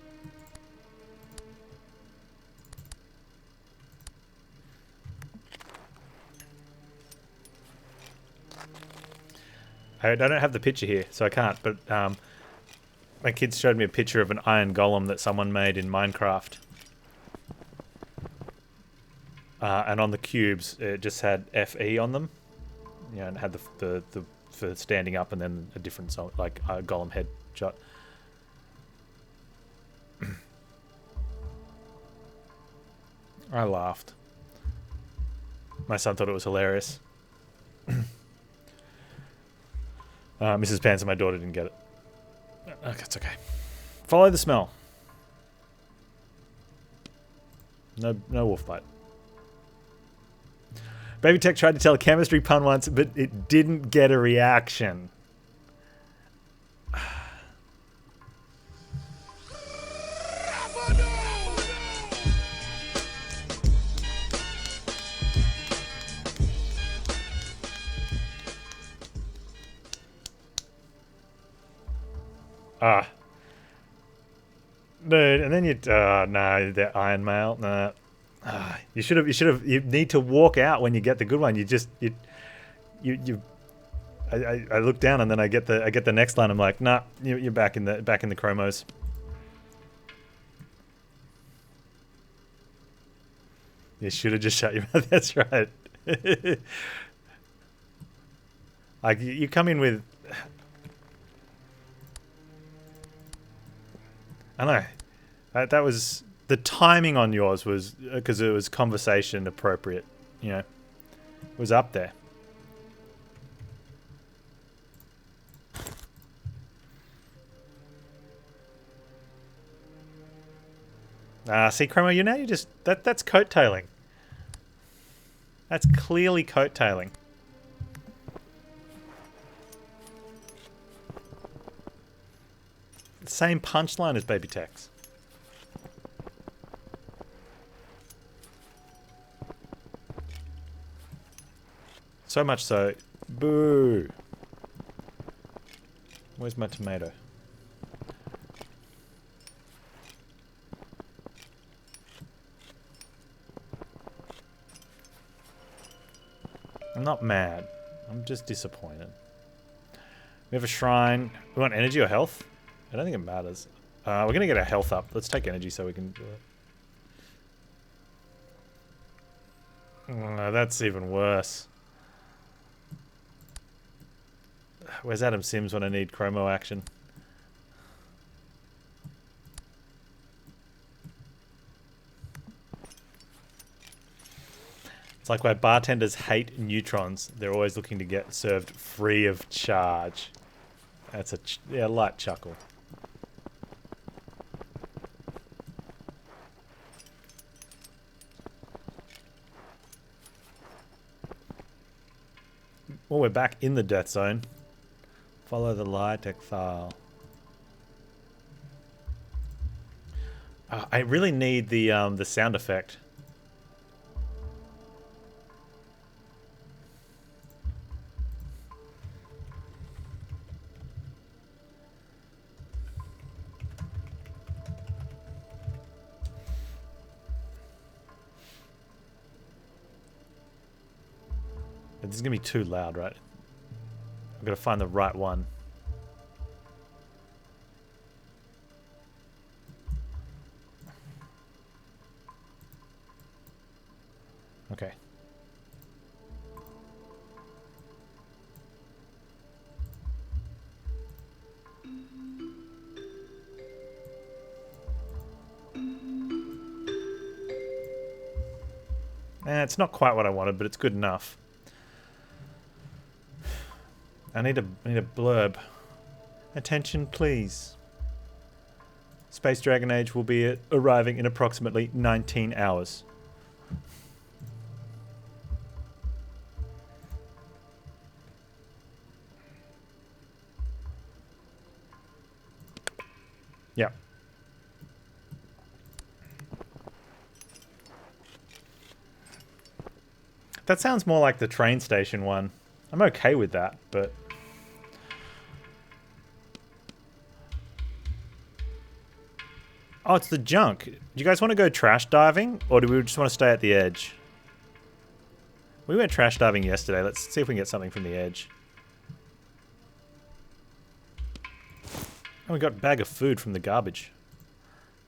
I don't have the picture here, so I can't. But my kids showed me a picture of an iron golem that someone made in Minecraft. And on the cubes, it just had FE on them. Yeah, and it had the for standing up, and then a different song, like a golem head shot. I laughed. My son thought it was hilarious. Mrs. Panz and my daughter didn't get it. Okay, it's okay. Follow the smell. No wolf bite. Baby Tech tried to tell a chemistry pun once, but it didn't get a reaction. Dude, and then no, the Iron Mail, nah. You need to walk out when you get the good one. I look down and then I get the next line. I'm like, nah, you're back in the chromos. You should have just shut your mouth. That's right. Like you come in with, I don't know, that was. The timing on yours was because it was conversation appropriate, you know. It was up there. See, Chromo, you just that's coattailing. That's clearly coattailing. The same punchline as Baby Tex. So much so. Boo. Where's my tomato? I'm not mad. I'm just disappointed. We have a shrine. We want energy or health? I don't think it matters. We're going to get our health up. Let's take energy so we can do it. Oh, that's even worse. Where's Adam Sims when I need chromo action? It's like why bartenders hate neutrons. They're always looking to get served free of charge. That's a light chuckle. Well, we're back in the death zone. Follow the light exile. I really need the sound effect. This is going to be too loud, right? I've got to find the right one. Okay. It's not quite what I wanted, but it's good enough. I need a blurb. Attention, please. Space Dragon Age will be arriving in approximately 19 hours. Yeah. That sounds more like the train station one. I'm okay with that, but... Oh, it's the junk. Do you guys want to go trash diving? Or do we just want to stay at the edge? We went trash diving yesterday. Let's see if we can get something from the edge. And we got a bag of food from the garbage.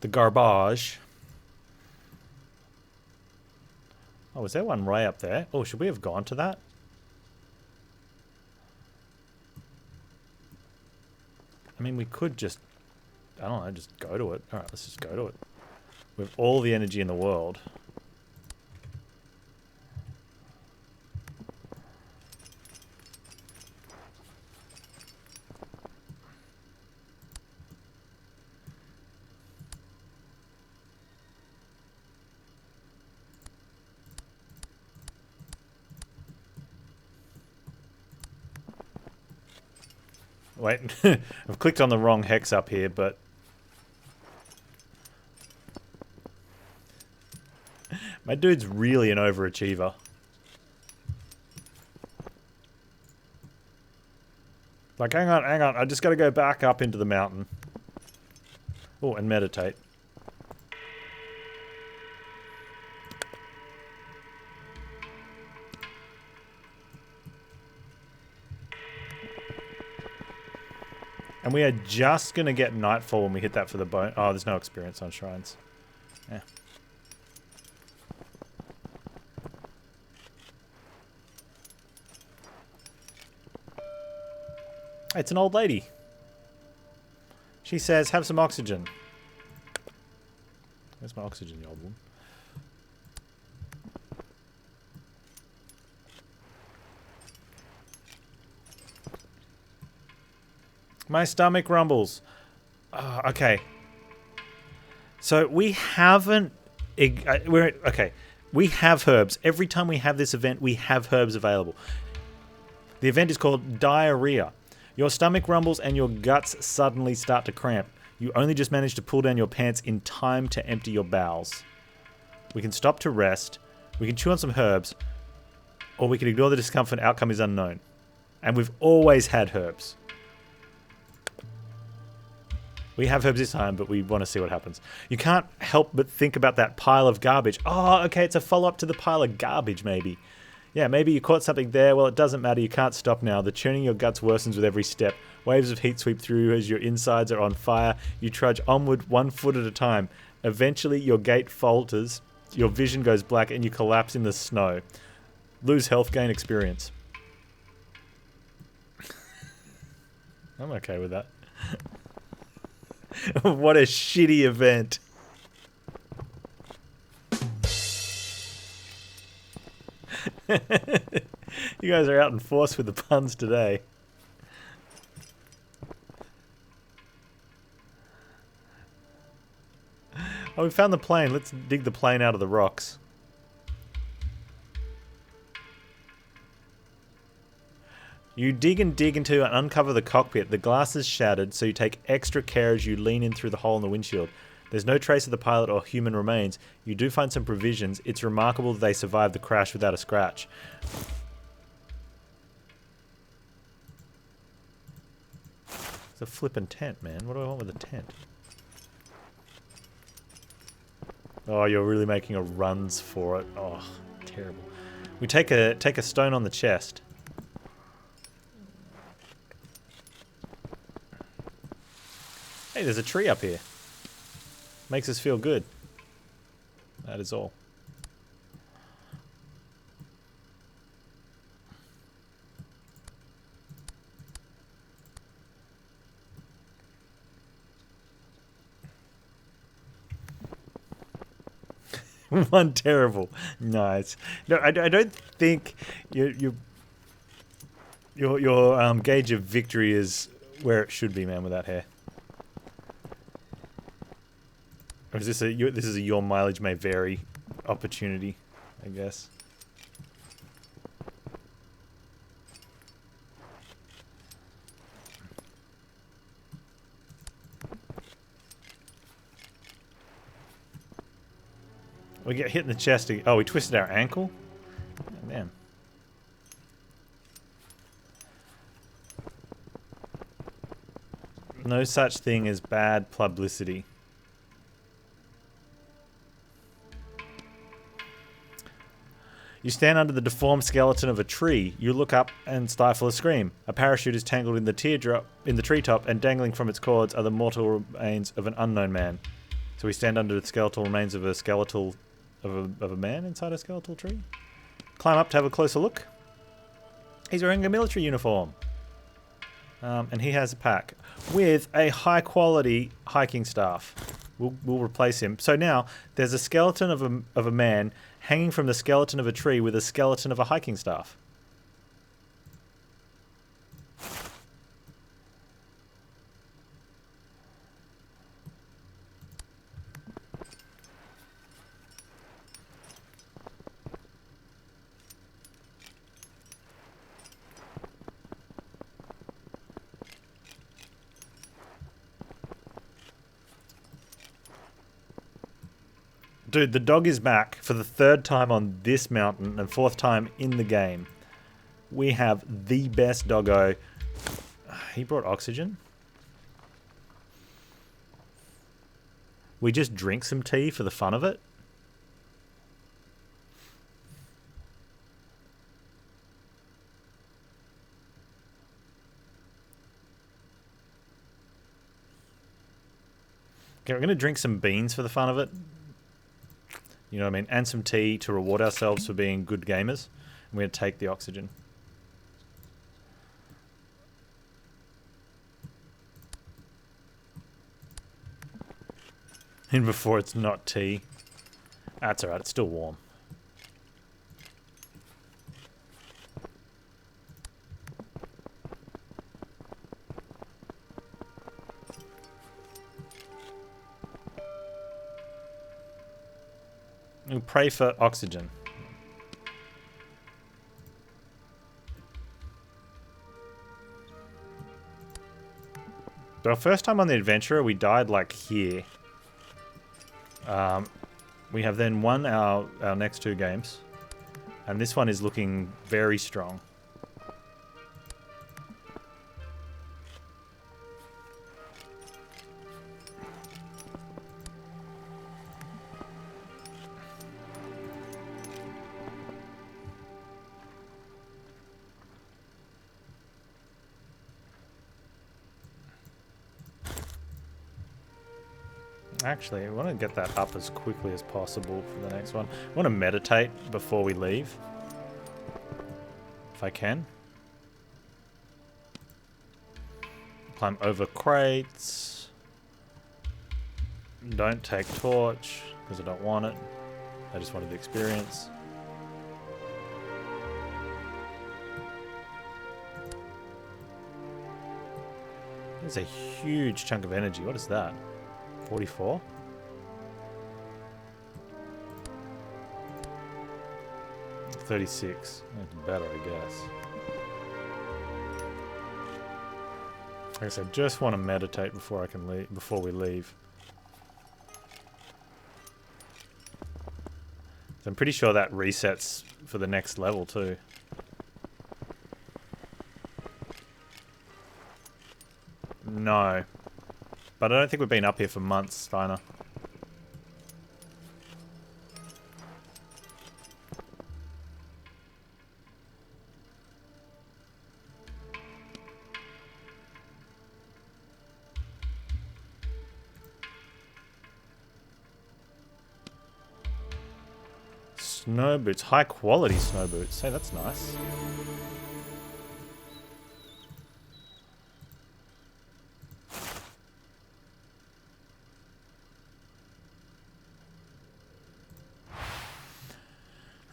The garbage. Oh, was there one right up there? Oh, should we have gone to that? I mean, we could just... I don't know, just go to it. Alright, let's just go to it. We have all the energy in the world. Wait, I've clicked on the wrong hex up here, but... My dude's really an overachiever. Like, hang on, I just gotta go back up into the mountain. Oh, and meditate. And we are just gonna get nightfall when we hit that for the bone. Oh, there's no experience on shrines. Yeah. It's an old lady. She says, have some oxygen. Where's my oxygen, you old woman? My stomach rumbles. Okay. So we haven't... okay. We have herbs. Every time we have this event, we have herbs available. The event is called Diarrhea. Your stomach rumbles and your guts suddenly start to cramp. You only just manage to pull down your pants in time to empty your bowels. We can stop to rest. We can chew on some herbs. Or we can ignore the discomfort. Outcome is unknown. And we've always had herbs. We have herbs this time, but we want to see what happens. You can't help but think about that pile of garbage. Oh, okay, it's a follow-up to the pile of garbage, maybe. Yeah, maybe you caught something there. Well, it doesn't matter. You can't stop now. The churning your guts worsens with every step. Waves of heat sweep through as your insides are on fire. You trudge onward 1 foot at a time. Eventually, your gait falters, your vision goes black, and you collapse in the snow. Lose health, gain experience. I'm okay with that. What a shitty event. You guys are out in force with the puns today. Oh, we found the plane. Let's dig the plane out of the rocks. You dig and dig until you uncover the cockpit. The glass is shattered, so you take extra care as you lean in through the hole in the windshield. There's no trace of the pilot or human remains. You do find some provisions. It's remarkable that they survived the crash without a scratch. It's a flippin' tent, man. What do I want with a tent? Oh, you're really making a runs for it. Oh, terrible. We take a stone on the chest. Hey, there's a tree up here. Makes us feel good. That is all. One terrible. Nice. No, I don't think your gauge of victory is where it should be, man, with that hair. Or is this a your mileage may vary opportunity, I guess. We get hit in the chest. Oh, we twisted our ankle? Oh, man. No such thing as bad publicity. You stand under the deformed skeleton of a tree. You look up and stifle a scream. A parachute is tangled in the treetop, and dangling from its cords are the mortal remains of an unknown man. So we stand under the skeletal remains of a man inside a skeletal tree. Climb up to have a closer look. He's wearing a military uniform. And he has a pack with a high quality hiking staff. We'll replace him. So now there's a skeleton of a man hanging from the skeleton of a tree with a skeleton of a hiking staff. Dude, the dog is back for the 3rd time on this mountain and 4th time in the game. We have the best doggo. He brought oxygen. We just drink some tea for the fun of it. Okay, we're going to drink some beans for the fun of it. You know what I mean? And some tea to reward ourselves for being good gamers. And we're going to take the oxygen. And before it's not tea. That's alright, it's still warm. We'll pray for oxygen. Our first time on the adventurer, we died like here. We have then won our next 2 games. And this one is looking very strong. Actually, I want to get that up as quickly as possible for the next one. I want to meditate before we leave. If I can. Climb over crates. Don't take torch, because I don't want it. I just wanted the experience. There's a huge chunk of energy. What is that? 44? $36. That's better, I guess. Like I said, just want to meditate before I can leave. Before we leave. So I'm pretty sure that resets for the next level too. No. But I don't think we've been up here for months, Steiner. Snow boots. High quality snow boots. Hey, that's nice.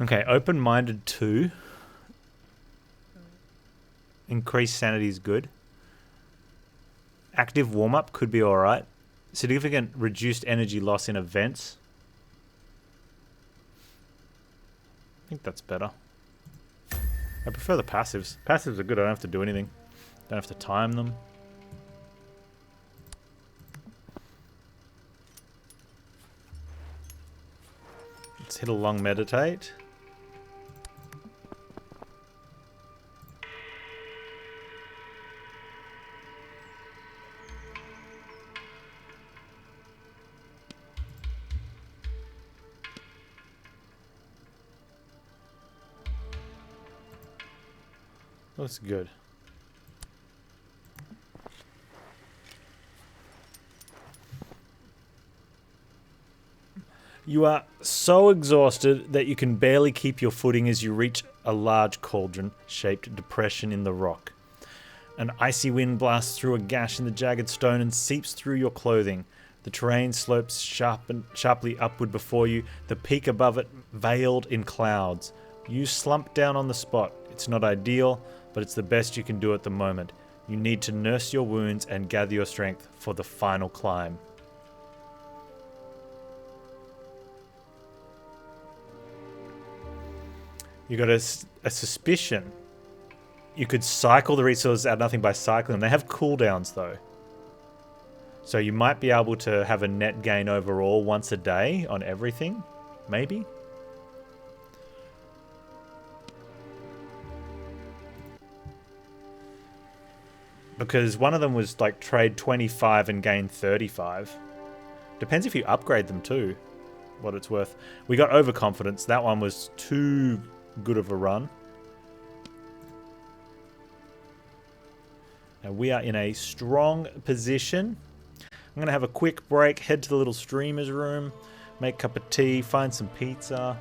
Okay, open-minded 2. Increased sanity is good. Active warm-up could be alright. Significant reduced energy loss in events. I think that's better. I prefer the passives. Passives are good, I don't have to do anything. Don't have to time them. Let's hit a long meditate. That's good. You are so exhausted that you can barely keep your footing as you reach a large cauldron-shaped depression in the rock. An icy wind blasts through a gash in the jagged stone and seeps through your clothing. The terrain slopes sharply upward before you, the peak above it veiled in clouds. You slump down on the spot. It's not ideal, but it's the best you can do at the moment. You need to nurse your wounds and gather your strength for the final climb. You got a suspicion. You could cycle the resources out nothing by cycling them. They have cooldowns though. So you might be able to have a net gain overall once a day on everything. Maybe? Because one of them was like trade 25 and gain 35. Depends if you upgrade them too, what it's worth. We got overconfidence. That one was too good of a run. Now we are in a strong position. I'm going to have a quick break, head to the little streamer's room, make a cup of tea, find some pizza.